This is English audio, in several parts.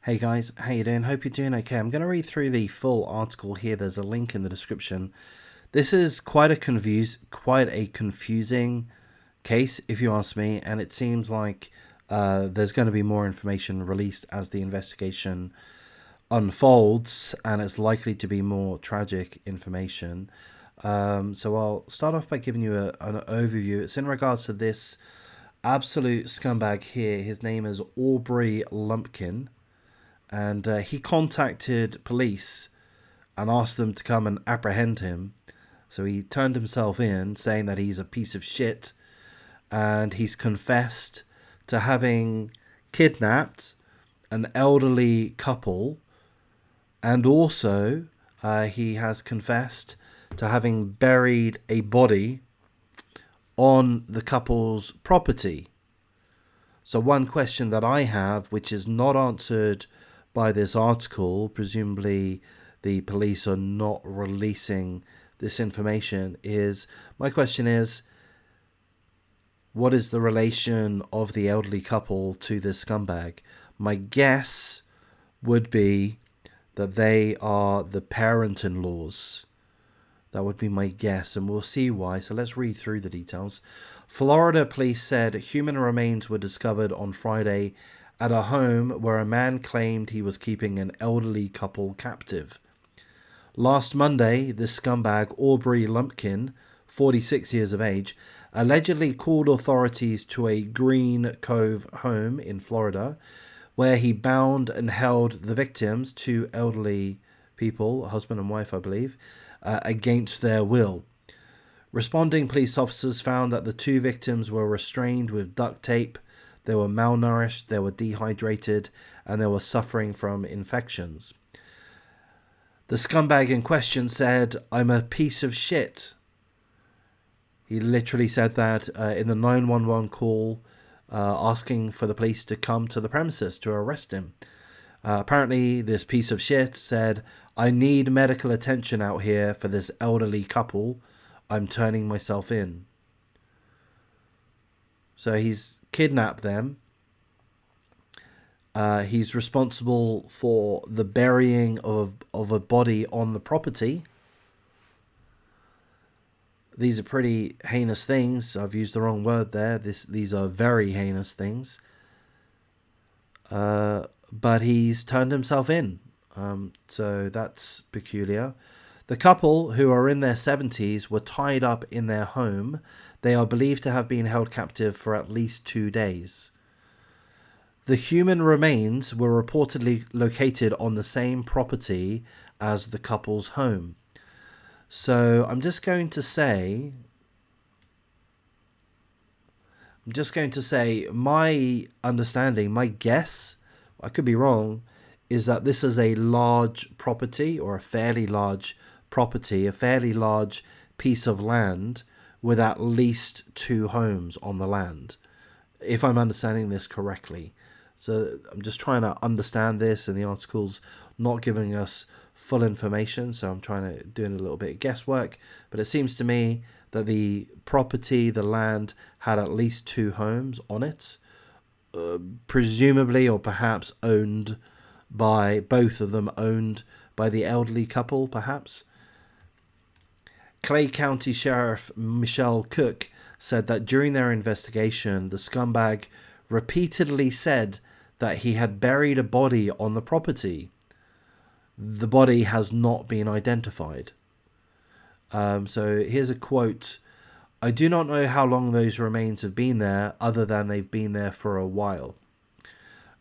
Hey guys, how you doing? Hope you're doing okay. I'm going to read through the full article here. There's a link in the description. This is quite a confusing case, if you ask me, and it seems like there's going to be more information released as the investigation unfolds, and it's likely to be more tragic information. So I'll start off by giving you an overview. It's in regards to this absolute scumbag here. His name is Aubrey Lumpkin. And he contacted police and asked them to come and apprehend him. So he turned himself in, saying that he's a piece of shit, and he's confessed to having kidnapped an elderly couple, and also he has confessed to having buried a body on the couple's property. So one question that I have, which is not answered by this article, presumably the police are not releasing this information, is my question is, what is the relation of the elderly couple to this scumbag? My guess would be that they are the parent-in-laws. That would be my guess, and we'll see why. So let's read through the details. Florida police said human remains were discovered on Friday at a home where a man claimed he was keeping an elderly couple captive. Last Monday, this scumbag, Aubrey Lumpkin, 46 years of age, allegedly called authorities to a Green Cove home in Florida, where he bound and held the victims, two elderly people, a husband and wife, I believe, against their will. Responding police officers found that the two victims were restrained with duct tape, they were malnourished, they were dehydrated, and they were suffering from infections. The scumbag in question said, "I'm a piece of shit." He literally said that in the 911 call, asking for the police to come to the premises to arrest him. Apparently, this piece of shit said, "I need medical attention out here for this elderly couple. I'm turning myself in." So he's kidnapped them. He's responsible for the burying of a body on the property. These are pretty heinous things. I've used the wrong word there. These are very heinous things. But he's turned himself in. So that's peculiar. The couple, who are in their 70s, were tied up in their home. They are believed to have been held captive for at least 2 days. The human remains were reportedly located on the same property as the couple's home. So I'm just going to say my understanding, my guess, I could be wrong, is that this is a large property, or a fairly large property, a fairly large piece of land with at least 2 homes on the land, if I'm understanding this correctly. So I'm just trying to understand this, and the article's not giving us full information, so I'm doing a little bit of guesswork. But it seems to me that the property, the land, had at least 2 homes on it, presumably or perhaps owned by both of them, owned by the elderly couple, perhaps. Clay County Sheriff Michelle Cook said that during their investigation, the scumbag repeatedly said that he had buried a body on the property. The body has not been identified. So here's a quote. "I do not know how long those remains have been there, other than they've been there for a while."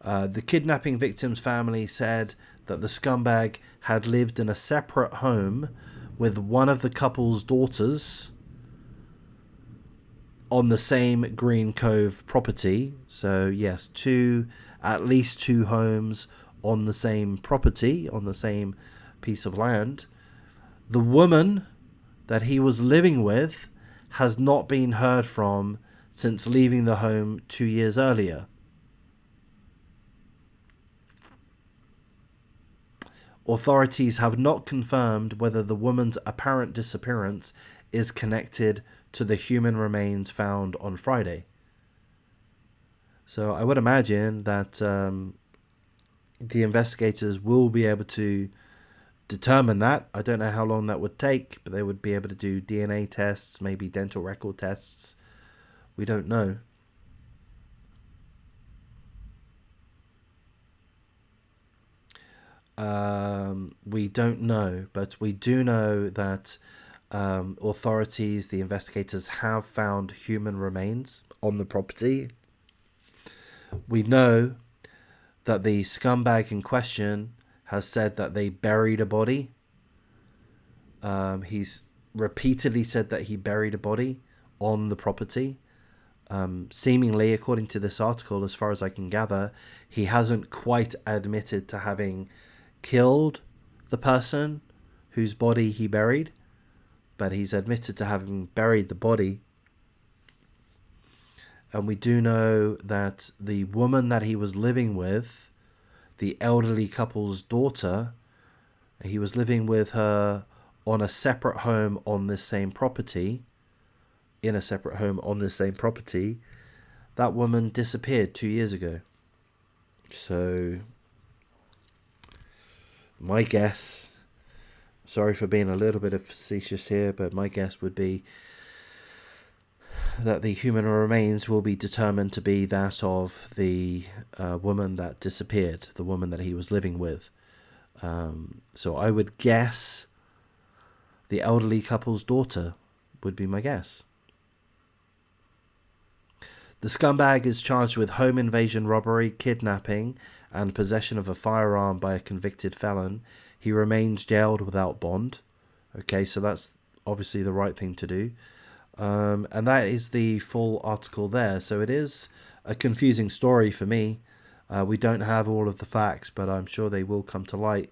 The kidnapping victim's family said that the scumbag had lived in a separate home with one of the couple's daughters on the same Green Cove property. So yes, at least 2 homes on the same property, on the same piece of land. The woman that he was living with has not been heard from since leaving the home 2 years earlier. Authorities have not confirmed whether the woman's apparent disappearance is connected to the human remains found on Friday. So I would imagine that the investigators will be able to determine that. I don't know how long that would take, but they would be able to do DNA tests, maybe dental record tests. We don't know. We don't know, but we do know that authorities, the investigators, have found human remains on the property. We know that the scumbag in question has said that they buried a body. He's repeatedly said that he buried a body on the property. Seemingly, according to this article, as far as I can gather, he hasn't quite admitted to having killed the person whose body he buried, but he's admitted to having buried the body. And we do know that the woman that he was living with, the elderly couple's daughter, he was living with her on a separate home on this same property, in a separate home on this same property. That woman disappeared 2 years ago. So, my guess, sorry for being a little bit of facetious here, but my guess would be that the human remains will be determined to be that of the woman that disappeared, the woman that he was living with. So I would guess the elderly couple's daughter would be my guess. The scumbag is charged with home invasion robbery, kidnapping, and possession of a firearm by a convicted felon. He remains jailed without bond. Okay, so that's obviously the right thing to do. And that is the full article there. So it is a confusing story for me. We don't have all of the facts, but I'm sure they will come to light.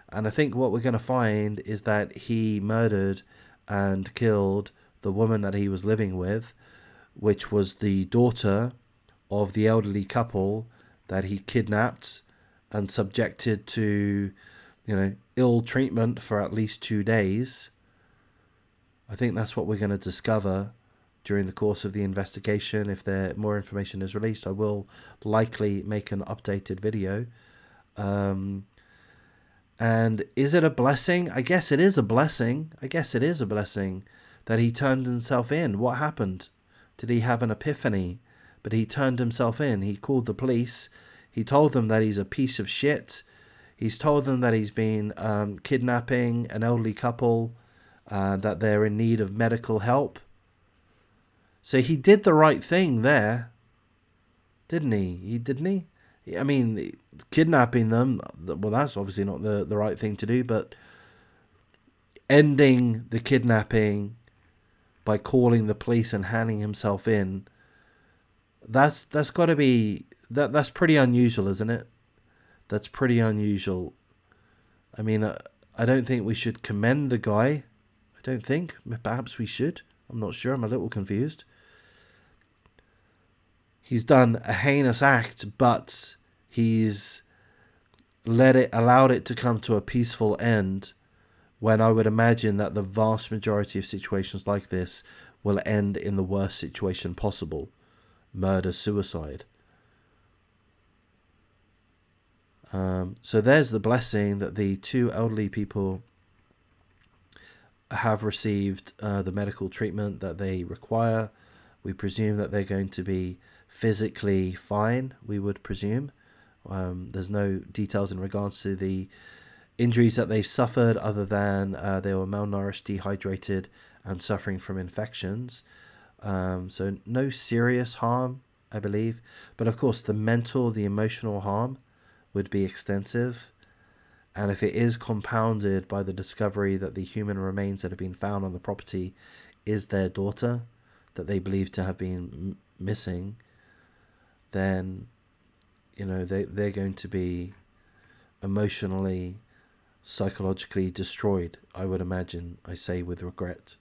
And I think what we're going to find is that he murdered and killed the woman that he was living with, which was the daughter of the elderly couple that he kidnapped and subjected to, ill treatment for at least 2 days. I think that's what we're going to discover during the course of the investigation. If more information is released, I will likely make an updated video. And is it a blessing? I guess it is a blessing. That he turned himself in. What happened? Did he have an epiphany? But he turned himself in. He called the police. He told them that he's a piece of shit. He's told them that he's been kidnapping an elderly couple, that they're in need of medical help. So he did the right thing there, didn't he? Didn't he? I mean, kidnapping them, well, that's obviously not the right thing to do, but ending the kidnapping by calling the police and handing himself in, that's got to be, that's pretty unusual, isn't it? That's pretty unusual. I mean, I don't think we should commend the guy. I don't think. Perhaps we should. I'm not sure. I'm a little confused. He's done a heinous act, but he's allowed it to come to a peaceful end, when I would imagine that the vast majority of situations like this will end in the worst situation possible: murder, suicide. So there's the blessing, that the two elderly people have received the medical treatment that they require. We presume that they're going to be physically fine, we would presume. There's no details in regards to the injuries that they've suffered, other than they were malnourished, dehydrated, and suffering from infections. So no serious harm, I believe. But of course, the mental, the emotional harm would be extensive. And if it is compounded by the discovery that the human remains that have been found on the property is their daughter, that they believe to have been missing, then, they're going to be emotionally, psychologically destroyed, I would imagine, I say with regret.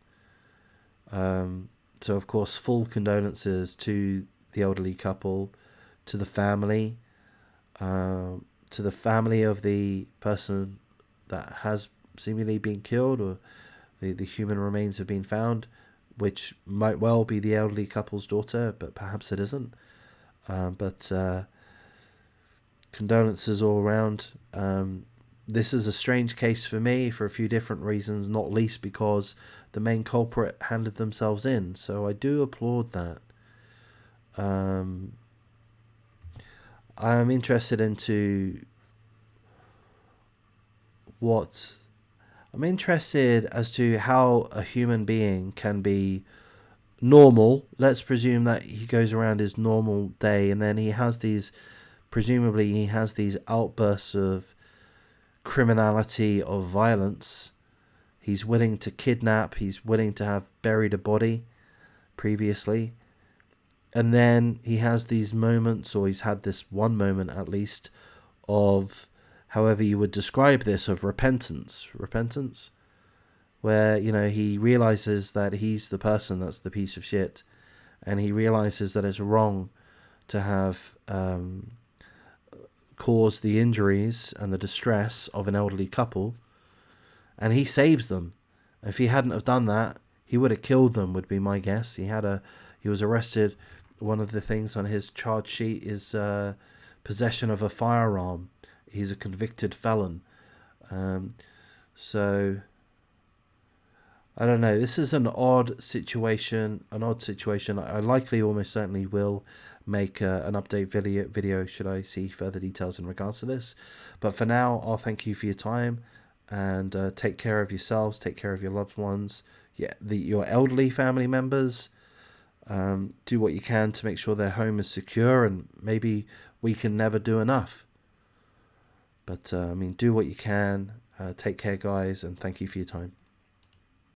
So, of course, full condolences to the elderly couple, to the family, of the person that has seemingly been killed, or the human remains have been found, which might well be the elderly couple's daughter, but perhaps it isn't. But condolences all around. This is a strange case for me for a few different reasons, not least because the main culprit handed themselves in. So I do applaud that. I'm interested into what I'm interested as to how a human being can be normal. Let's presume that he goes around his normal day, and then he has these, presumably he has these outbursts of criminality, of violence. He's willing to kidnap, he's willing to have buried a body previously. And then he has these moments, or he's had this one moment at least, of, however you would describe this, of repentance. Repentance? Where, you know, he realizes that he's the person that's the piece of shit. And he realizes that it's wrong to have caused the injuries and the distress of an elderly couple. And he saves them. If he hadn't have done that, he would have killed them, would be my guess. He was arrested. One of the things on his charge sheet is possession of a firearm. He's a convicted felon. So I don't know. This is an odd situation. I likely, almost certainly, will make an update video should I see further details in regards to this. But for now, I'll thank you for your time, and take care of yourselves. Take care of your loved ones. Your elderly family members. Do what you can to make sure their home is secure, and maybe we can never do enough. But I mean, do what you can. Take care, guys, and thank you for your time.